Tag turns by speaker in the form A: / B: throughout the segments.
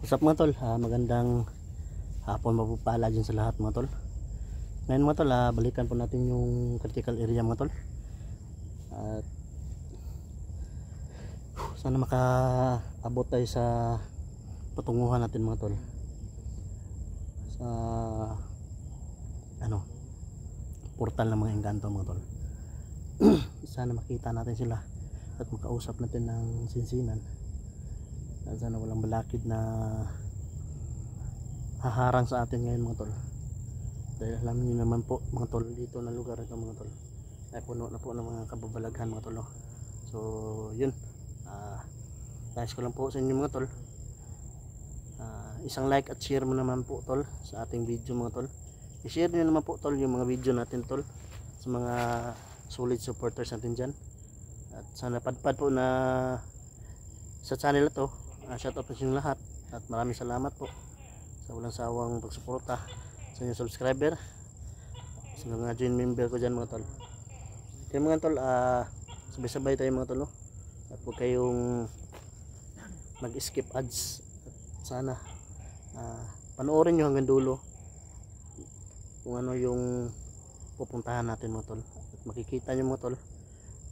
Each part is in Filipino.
A: What's up mga tol? Magandang hapon, mapupala dyan sa lahat mga tol. Ngayon mga tol, balikan po natin yung critical area mga tol. At sana makaabot tayo sa patunguhan natin mga tol. Sa portal ng mga engkanto mga tol. Sana makita natin sila at makausap natin ng sinsinan. At sana walang balakid na haharang sa atin ngayon mga tol, dahil alam niyo naman po mga tol, dito na lugar ito mga tol ay puno na po ng mga kababalaghan mga tol. So yun, nais ko lang po sa inyo mga tol, isang like at share mo naman po tol sa ating video mga tol. I-share niyo naman po tol yung mga video natin tol sa mga solid supporters natin dyan. At sana padpad po na sa channel na to. Shoutout po sa inyo lahat at maraming salamat po sa walang sawang pagsuporta sa inyong subscriber, sa mga join member ko dyan mga tol. Kaya mga tol, sabay-sabay tayo mga tol, no? At huwag kayong mag-skip ads. At sana panoorin nyo hanggang dulo kung ano yung pupuntahan natin mga tol, at makikita nyo mga tol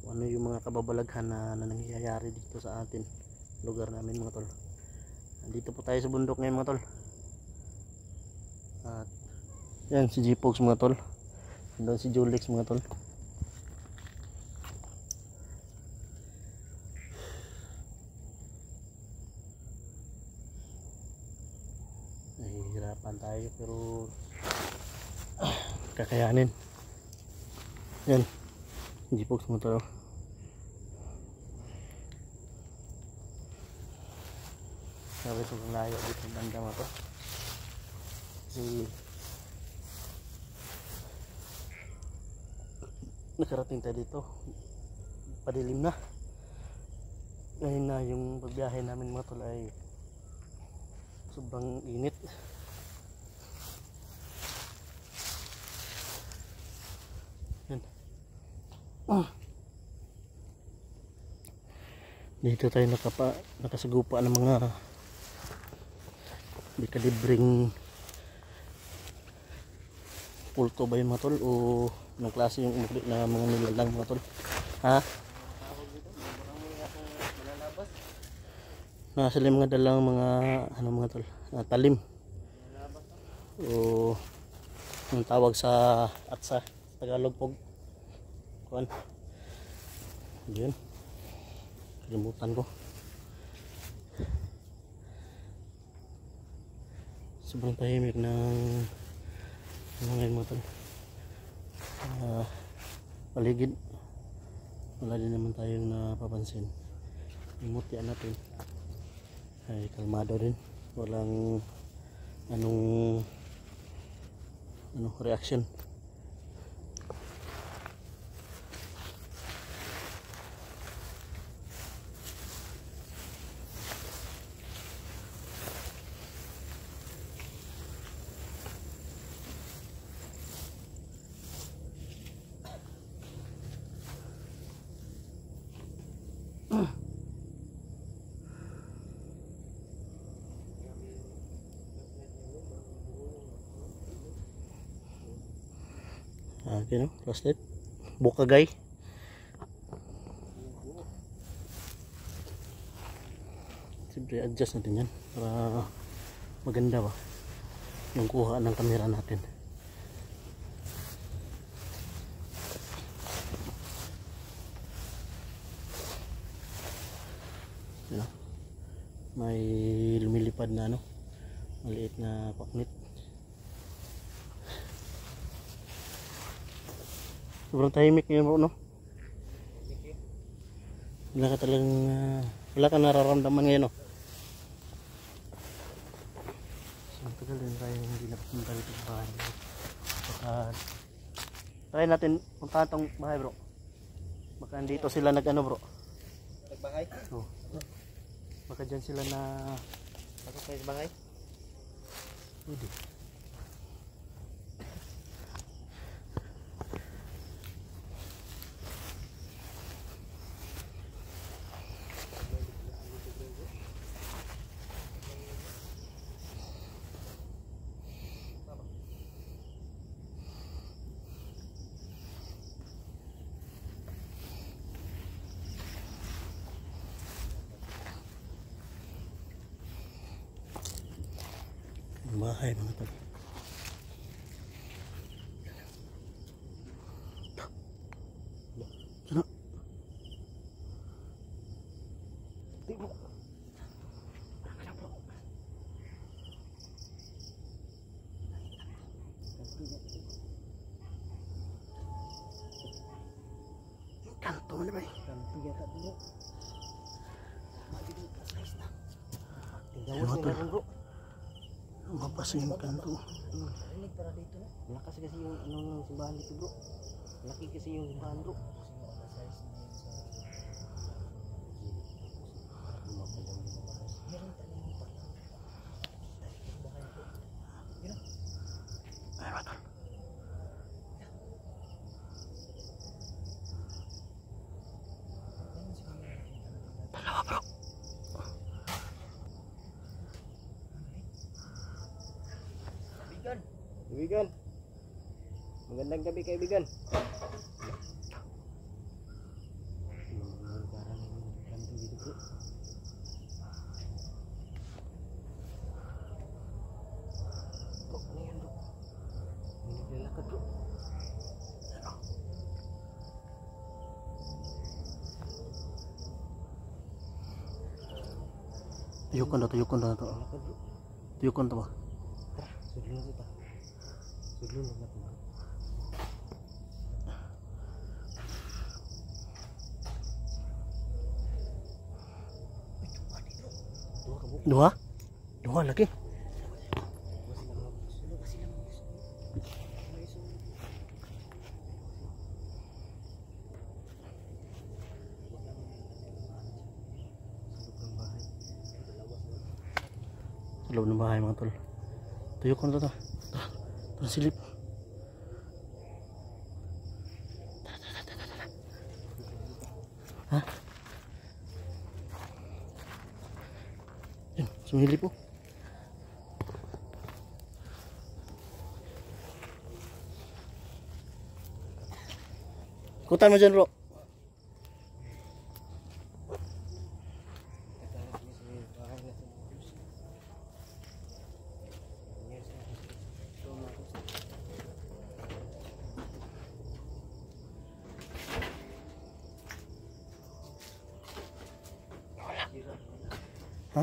A: kung ano yung mga kababalaghan na nangyayari dito sa atin lugar namin mga tol. Dito po tayo sa bundok ngayon mga tol. At yan si G-Pogs mga tol, doon si Julix mga tol. Nahihirapan tayo pero kakayanin. Yan G-Pogs mga tol. Sabi sobrang layo dito ng banda mga to, kasi nakarating tayo dito padilim na. Ngayon na yung pagbiyahe namin mga tol ay sobrang init. Yan. Dito tayo nakasugupa ng mga di kalibreng pulto ba yun mga tol, o anong klase yung umukli na mga nilalang mga tol. Sila mga dalang mga mga tol, talim o ang tawag sa atsa Tagalog pog kuan. Yun, kalimutan ko. Sobrang tahimik ng ngayon mga tol. Paligid wala din naman tayong napapansin. Yung mutya natin ay kalmado din, walang anong reaction. Okay, no? Plastic Bukagay. Siyempre adjust natin yan para maganda ba yung kuha ng kamera natin. Yan. May lumilipad na maliit na paknit. Sobrang tahimik ngayon bro, no? Wala ka talagang wala ka nararamdaman ngayon, no? So, tagal din tayo hindi napunta dito sa bahay. Baka try natin puntahan tong bahay bro. Baka dito sila bro, nagbahay? Oo. Baka dyan sila na pasok tayo sa bahay? Pwede. bahay mga tol. Sana. Di mo. Kanto mana bay?
B: Kanto yata dulu.
A: Tinggal mo bro. Lumabas yung kanto.
B: Ini para dito na. Malakas kasi yung anong simbahan dito bro. Malaki kasi yung simbahan bro.
A: Ay, matol. Dalawa bro.
B: Kaibigan. Magandang gabi kaibigan. Kanto dito bro. Bro, ano yan bro? May naglalakad bro.
A: Tuyukon na to.
B: Naglalakad bro.
A: Tuyukon to ba?
B: Tara, sudlun na kita. Sudlun na natin bro. Dua ka bro.
A: Dua? Dua lagi. Sa loob ng bahay mga tol. Tuyukon to to. Tara silip. Ha? Yan, sumilip po. Ikutan mo dyan bro. Ha?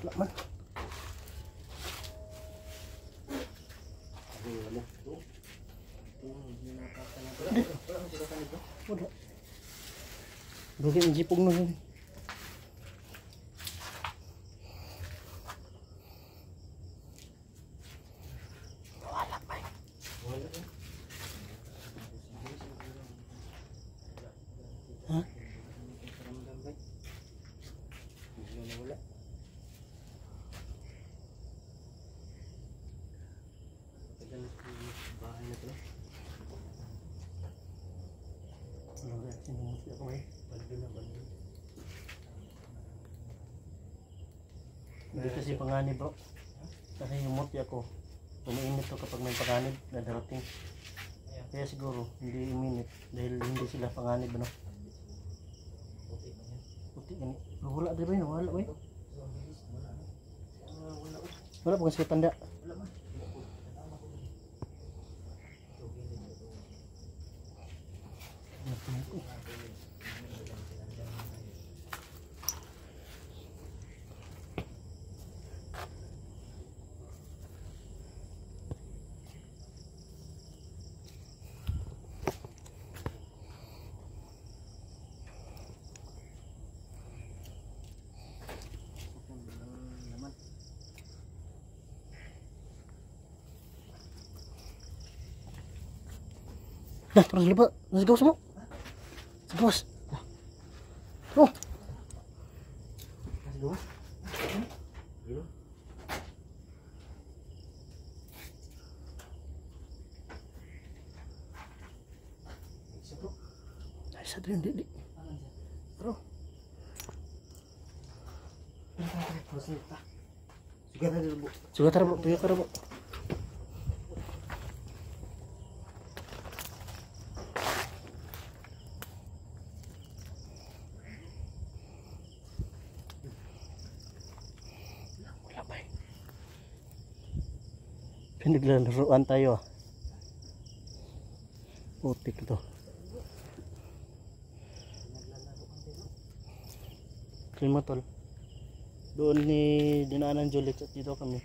A: Wala man. Wala. Dugi ang jipog na yun. Wala pa eh. Ha?
B: Bahay na to.
A: Sinumuti ako eh. Baldo na baldo. Hindi kasi panganib bro. Kasi humuti ako. Umiinit to kapag may panganib na darating. Kaya siguro hindi uminit dahil hindi sila panganib ano. Puti yan. Wala din ba yun? Wala ba yun? Wala pa kasi tanda. Dah, terus lipat. Let's go semua. Bos. Oh.
B: Let's go.
A: Ay, sa din di. Bro. Sudah tara bro, tuyo tara bro. Pinaglalaroan tayo ah. Putik ito. Klima tol. Doon ni dinaanan Juliet at dito kami.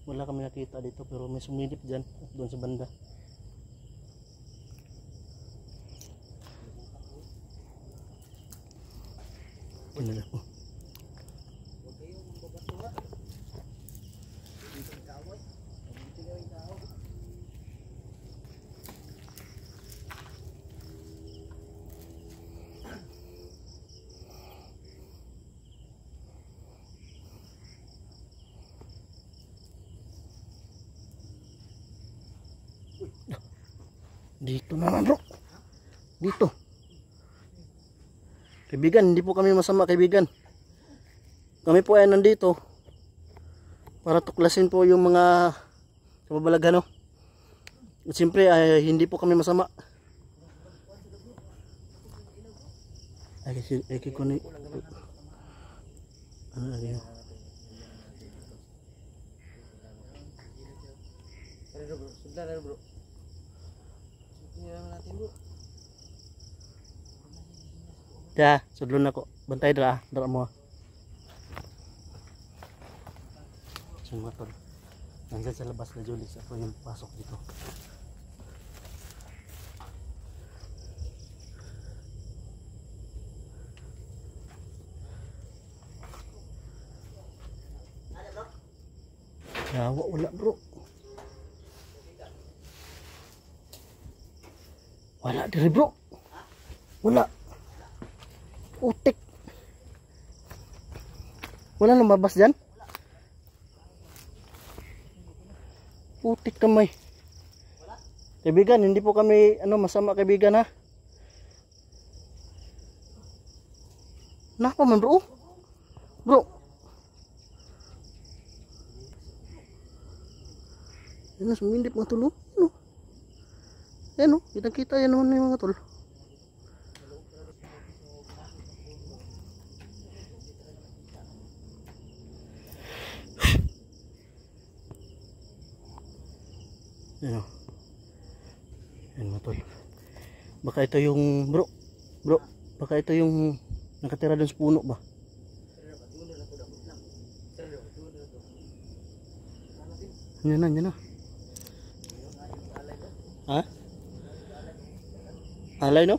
A: Wala kami nakita dito pero may sumilip dyan at doon sa banda. Pinala po. Dito naman bro. Dito. Kaibigan, hindi po kami masama kaibigan. Kami po ay nandito para tuklasin po yung mga kababalaghan no. At siyempre ay hindi po kami masama. Ay ko ni ano lagi yun?
B: Bro, sudah bro. Natin bro.
A: Ya, sudlon ako. Bantay dra, dra mo. Sumatol. Nandiyan sa labas na Julius. Ako yung pasok dito. Yawa, wala bro. Wala diri bro. Wala. Utik. Wala lumabas dyan. Utik kamay. Kaibigan, hindi po kami masama kaibigan ha. Napa man bro? Bro. Yan sumindip mga tulo. Yan o, kita yan naman yung mga tol. Yan o. Yan mga tol. Baka ito yung bro, baka ito yung nakatira dun sa puno ba? Yan na. Ha? Alay no?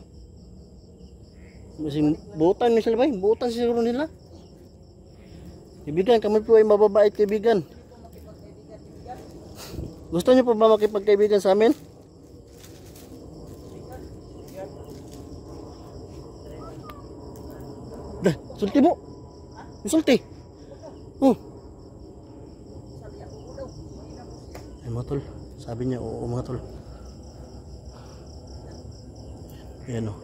A: Masing butan ni sila ba? Butan siguro nila. Kaibigan, kami po ay mababait kaibigan. Gusto niyo po ba makipagkaibigan sa amin? Dah, sulti mo. Sulti. Ay mga tol, sabi niya oo mga tol. Ayan o.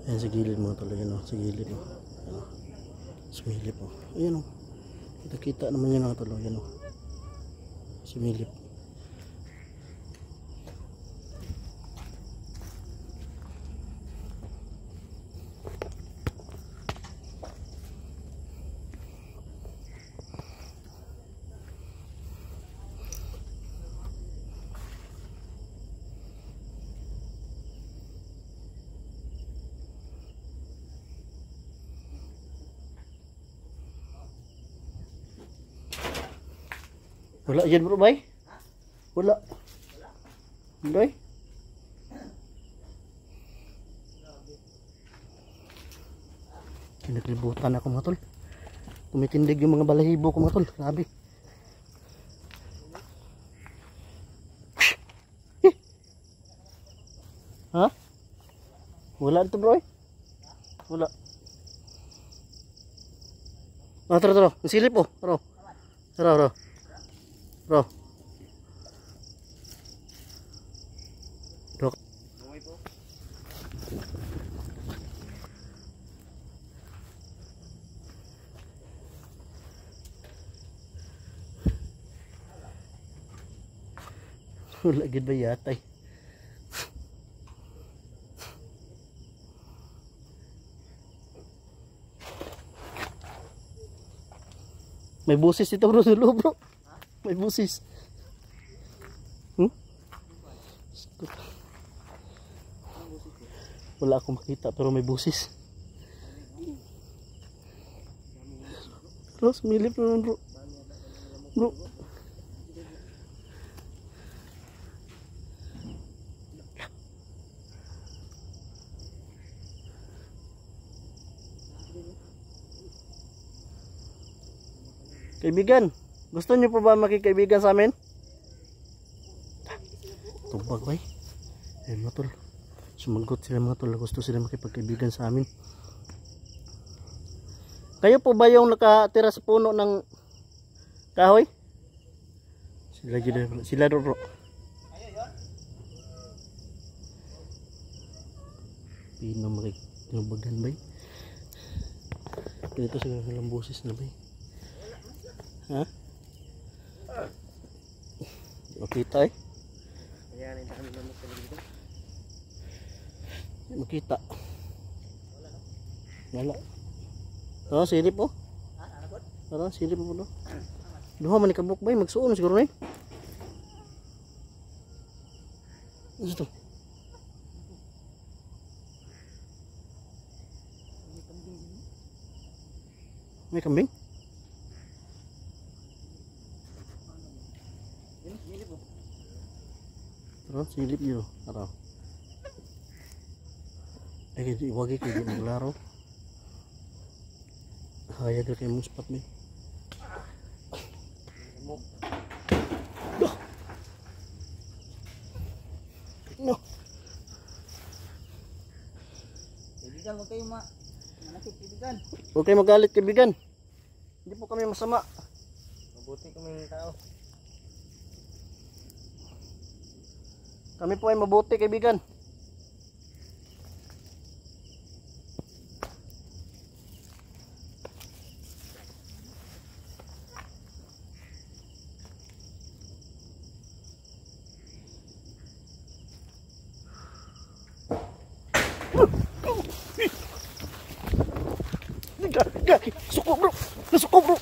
A: Ayan sa gilid mga tol. Ayan o, sa gilid o. Ayan o. Sumilip o. Ayan o. Kita naman yun mga tol. Ayan o. Sumilip. Wala yan bro bay? Wala. Wala. Kinaklibutan ako mga tol. Tumitindig yung mga balahibo ko mga tol. Grabe. Ha? Wala ito bro eh. Wala. Tara. Ang silip oh. Tara. Bro. Dok. Wala gid ba yatay? May busis ito bro, bro. May busis. Wala akong makita pero may busis. Bro, sumilip naman bro. Bro. Kaibigan, gusto niyo po ba makikaibigan sa amin? Tubag bay. Ayun mga tol. Sumagot sila mga tol. Gusto sila makipagkaibigan sa amin. Kayo po ba yung nakatira sa puno ng kahoy? Sila do bro. Pino makikinubagan bay. Ganito sila ng boses na bay. Ha? Makita eh.
B: Ayan, hindi kami lamok sa dito.
A: Makita. Wala. Oh, silip po. Tara, silip po do. Duha man ikabuk bay, magsuon siguro na eh. Ano ito? May kambing? Tara, silip yun. Tara. Ay, wagi kayo maglaro. Hayag kayo mong spot mo. No.
B: Kaibigan, huwag kayo manakit, kaibigan.
A: Huwag kayo magalit, kaibigan. Hindi po kami masama.
B: Mabuti kami tao.
A: Kami po ay mabuti, kaibigan. Suko bro! Suko bro!